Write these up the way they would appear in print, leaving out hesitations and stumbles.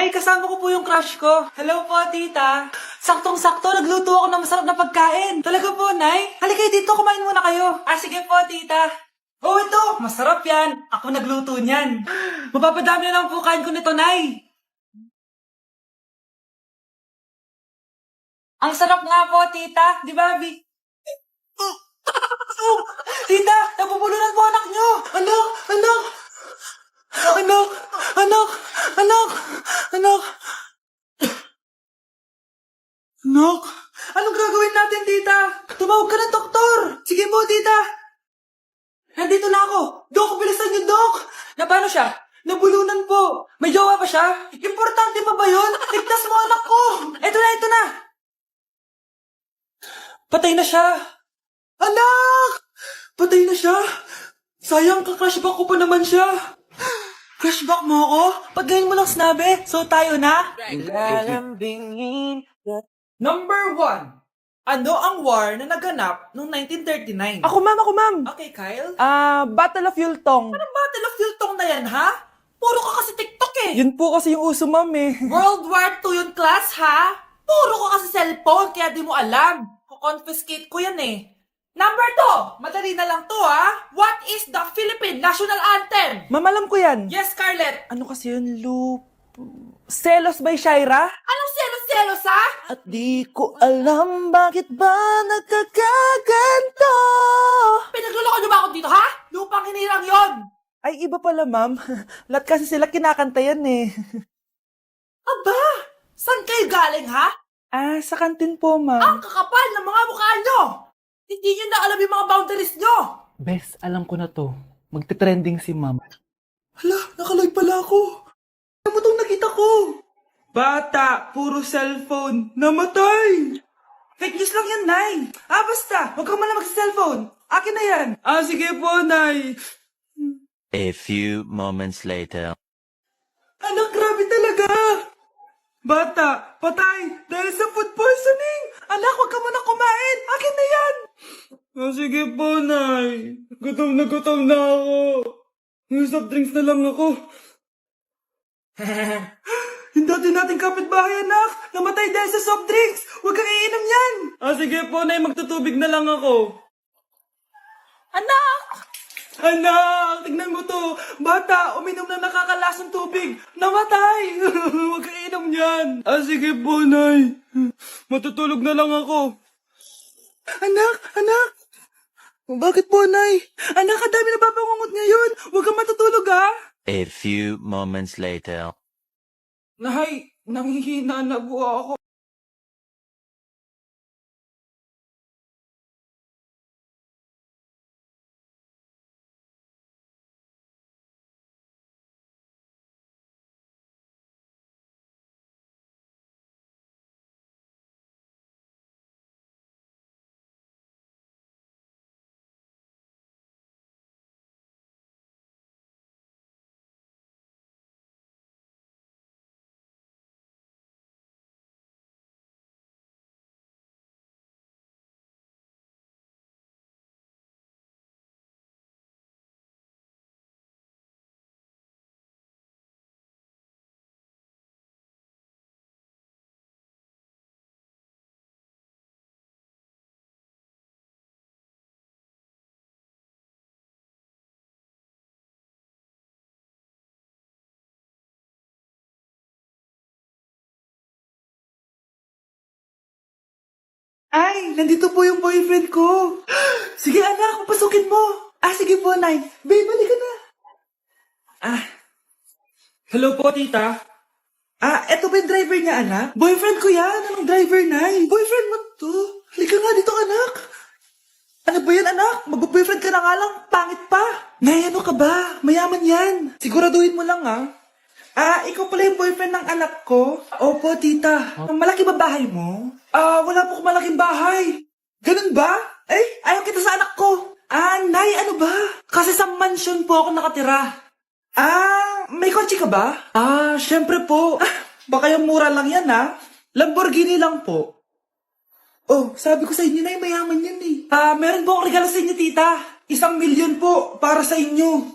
Nay, kasama ko po yung crush ko. Hello po, tita. Saktong-sakto, nagluto ako ng masarap na pagkain. Talaga po, Nay? Halika dito, kumain muna kayo. Sige po, tita. Oh, ito! Masarap yan. Ako nagluto niyan. Mapapadami na lang po kain ko nito, Nay. Ang sarap nga po, tita. Di ba, Bi? Tita, nabubulunan po anak nyo. Anak, anak. Anak, anak, anak, anak. Anak, anong gagawin natin, tita? Tumawag ka ng doktor. Sige po, tita. Nandito na ako. Dok, bilisan niyo, Dok. Na paano siya? Nabulunan po. May jowa pa siya? Importante pa ba yun? Ligtas mo anak ko. Ito na, ito na. Patay na siya. Anak! Patay na siya. Sayang, ka-crushback ko pa naman siya. Crushback mo ako? Pag ganyan mo lang sinabi, so tayo na? Number 1. Ano ang war na naganap noong 1939? Ako ma'am. Okay, Kyle. Battle of Yultong. Anong Battle of Yultong na yan, ha? Puro ka kasi TikTok eh. Yun po kasi yung uso ma'am eh. World War II yun, class, ha? Puro ka kasi cellphone, kaya di mo alam. Kukonfiscate ko yan eh. Number 2. Madali na lang to, ha? What is the Philippine National Anthem? Ma'am, alam ko yan. Yes, Scarlett. Ano kasi yun, Selos by Shaira? Anong selos-selos, ha? At di ko alam bakit ba nagkakaganto. Pinagluloko niyo ba ako dito, ha? Lupang hinirang yon. Ay, iba pala ma'am. Lahat kasi sila kinakanta yan eh. Aba, saan kayo galing, ha? Sa kantin po Ang ma'am. kakapal ng mga mukha nyo. Hindi nyo na alam yung mga boundaries nyo. Bes, alam ko na to. Magte-trending si ma'am. Hala, nakalive pala ako. Ano mo itong nakita ko? Bata, puro cellphone, namatay. Fake news lang yan, Nay. Basta, huwag kang malang mag-cellphone. Akin na yan. Sige po, Nay. A few moments later. Anak, grabe talaga. Bata, patay dahil sa food poisoning. Anak, huwag ka muna kumain. Akin na yan. Sige po, Nay. Gutom na ako. Yung soft drinks na lang ako. Yung dati nating kapitbahay, anak. Namatay dahil sa soft drinks. Huwag kang iinom yan. Sige po, Nay. Magtutubig na lang ako. Anak! Anak! Tignan mo to. Bata, uminom na nakakalasang tubig. Namatay. Huwag kang iinom yan. Sige po, Nay. Matutulog na lang ako. Anak! Bakit po, Nay? Anak, ang dami na papangungot ngayon. Huwag kang matutulog, ha? A few moments later. Nay, nanghihina na po ako. Ay, nandito po yung boyfriend ko. Sige anak, papasukin mo. Sige po, Nay. Babe, balik ka na. Hello po, tita. Eto ba yung driver niya, anak? Boyfriend ko yan. Anong driver, Nay? Boyfriend mo to? Halika nga dito, anak. Ano ba yan, anak? Mag-boyfriend ka na nga lang. Pangit pa. Nay, ano ka ba? Mayaman yan. Siguraduhin mo lang, ha? Ikaw pala yung boyfriend ng anak ko? Opo, tita. Malaki ba bahay mo? Wala po akong malaking bahay. Ganun ba? Ayaw kita sa anak ko. Nay, ano ba? Kasi sa mansion po ako nakatira. May kotse ka ba? Syempre po. Baka yung mura lang yan, ha? Lamborghini lang po. Oh, sabi ko sa inyo na mayaman yan eh. Meron po akong regalo sa inyo, tita. 1,000,000 po para sa inyo.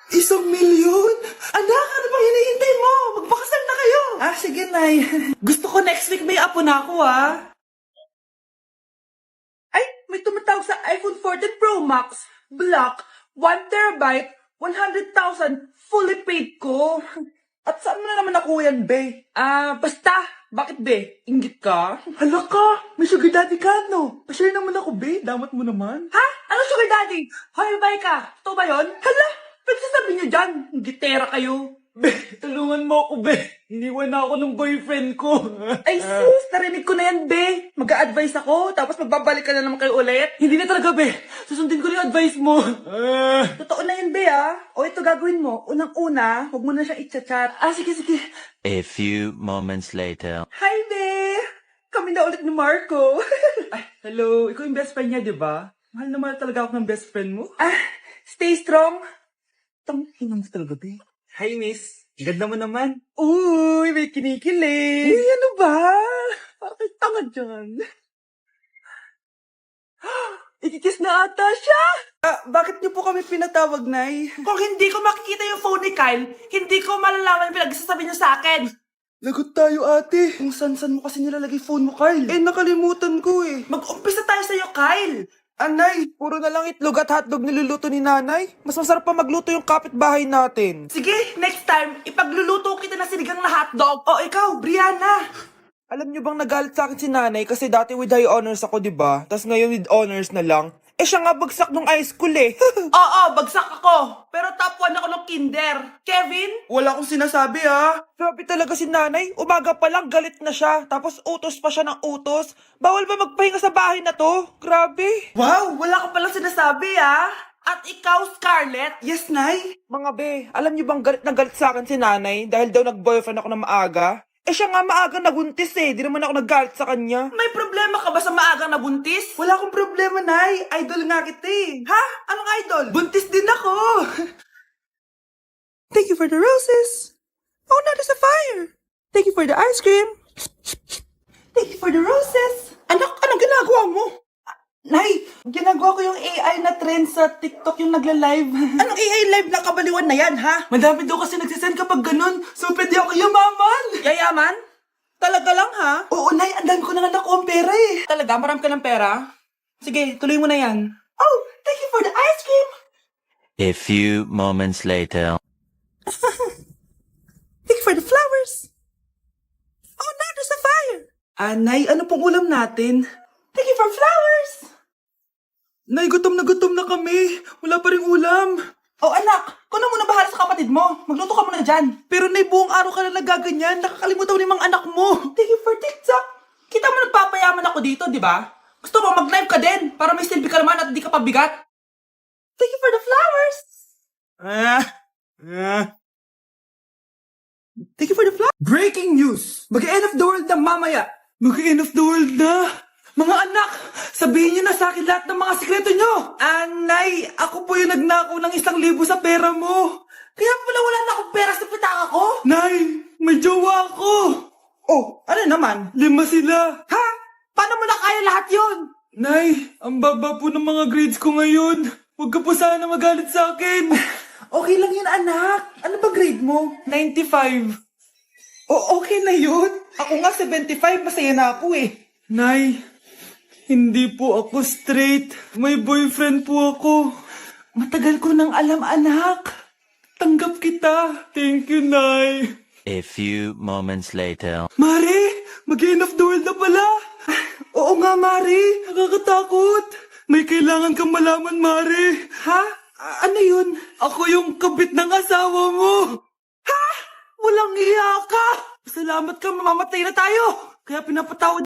1,000,000? Anak, ano bang hinihintay mo? Magpakasal sige, Nay. Gusto ko next week may apo na ako, Ay, may tumatawag sa iPhone 14 Pro Max. Black, 1 terabyte, 100,000, fully paid ko. At saan mo na naman nakuha yan, be? Basta. Bakit, be? Inggit ka? Hala ka, may sugar daddy ka, no? Pa-share naman ako, be. Damat mo naman. Ha? Ano sugar daddy? Hoy, bay ka. Totoo ba yun? Hala, pagsasabi niyo dyan. Gitera kayo. Be, tulungan mo ako, be. Iniwan na ako ng boyfriend ko. Ay, sis, narinig ko na yan, be. Mag-a-advise ako, tapos magbabalik ka na naman kayo ulit. Hindi na talaga, be. Susundin ko na yung advice mo. Totoo na yan, be, O, ito gagawin mo. Unang-una, huwag mo na siyang i-chat. Sige, sige. A few moments later. Hi, be. Kami na ulit ni Marco. Ay, hello. Ikaw yung best friend niya, di ba? Mahal na mahal talaga ako ng best friend mo. Stay strong. Tanghinang mo talaga, be. Hi, miss. Ganda mo naman. Uy, may kinikilig. Uy, ano ba? Parang kayo tanga dyan. Ikikiss na ata siya. Bakit niyo po kami pinatawag, Nay? Kung hindi ko makikita yung phone ni Kyle, hindi ko malalaman yung pinagsasabi niyo sa akin. Lagot tayo, ate. Kung san-san mo kasi nilalagay phone mo, Kyle. Nakalimutan ko eh. Mag-umpisa tayo sa'yo, Kyle. Anay, puro na lang itlog at hotdog niluluto ni nanay. Mas masarap pa magluto yung kapitbahay natin. Sige, next time, ipagluluto kita na sinigang na hotdog. O ikaw, Brianna. Alam niyo bang nagalit sa akin si nanay kasi dati with high honors ako, diba? Tapos ngayon with honors na lang. Siya nga bagsak nung high school eh. Oo, bagsak ako. Pero top 1 ako ng kinder. Kevin? Wala akong sinasabi Grabe talaga si nanay. Umaga pa lang galit na siya. Tapos utos pa siya ng utos. Bawal ba magpahinga sa bahay na to? Grabe. Wow, wala ka palang sinasabi At ikaw, Scarlett? Yes, Nay. Mga be, alam niyo bang galit na galit sa akin si nanay dahil daw nag-boyfriend ako na maaga? Siya nga maagang nabuntis Di naman ako nagalit sa kanya. May problema ka ba sa maagang nabuntis? Wala akong problema, Nay. Idol nga kita Ha? Anong idol? Buntis din ako. Thank you for the roses. Oh, now there's a fire. Thank you for the ice cream. Thank you for the roses. Anak, anong ginagawa mo? Nay, ginagawa ko yung AI na trend sa TikTok yung nagla-live. Anong AI live na kabaliwan na yan, ha? Madami daw kasi nagsisend kapag ganun, so pwede ako yumaman. Yayaman? Talaga lang, ha? Oo, Nay, ang dami ko na nga nakuha ang pera Talaga? Marami ka ng pera? Sige, tuloy mo na yan. Oh, thank you for the ice cream. A few moments later. Thank you for the flowers. Oh, now there's a fire. Nay, ano pong ulam natin? Thank you for flowers. Nay, gutom na kami. Wala pa ring ulam. Oh, anak, kung muna bahala sa kapatid mo. Magluto ka muna dyan. Pero Nay, buong araw ka na nagaganyan. Nakakalimutan ni mga anak mo. Thank you for TikTok. Kita mo nagpapayaman ako dito, di ba? Gusto mo mag-live ka din para may silbi ka naman at di ka pabigat. Thank you for the flowers. Thank you for the flowers. Breaking news. Mag-end of the world na mamaya. Mag-end of the world na. Mga anak, sabihin niyo na sa akin lahat ng mga sikreto niyo. Nay, ako po yung nagnakaw ng 1,000 sa pera mo. Kaya pala wala na akong pera sa pitaka ko. Nay, may jowa ako. Oh, ano naman? 5 sila. Ha? Paano mo na kaya lahat yon? Nay, ang baba po ng mga grades ko ngayon. Huwag ka po sana magalit sa akin. Okay lang yun, anak. Ano ba grade mo? 95. Okay na yun. Ako nga 75, masaya na ako Nay, hindi po ako straight. May boyfriend po ako. Matagal ko nang alam, anak. Tanggap kita. Thank you, Nay. A few moments later. Mari, mag-end of the world na pala. Oo nga, Mari. Nakakatakot. May kailangan kang malaman, Mari. Ha? Ano yun? Ako yung kabit ng asawa mo. Ha? Walang iya ka. Salamat ka, mamamatay na tayo. Kaya pinapatawad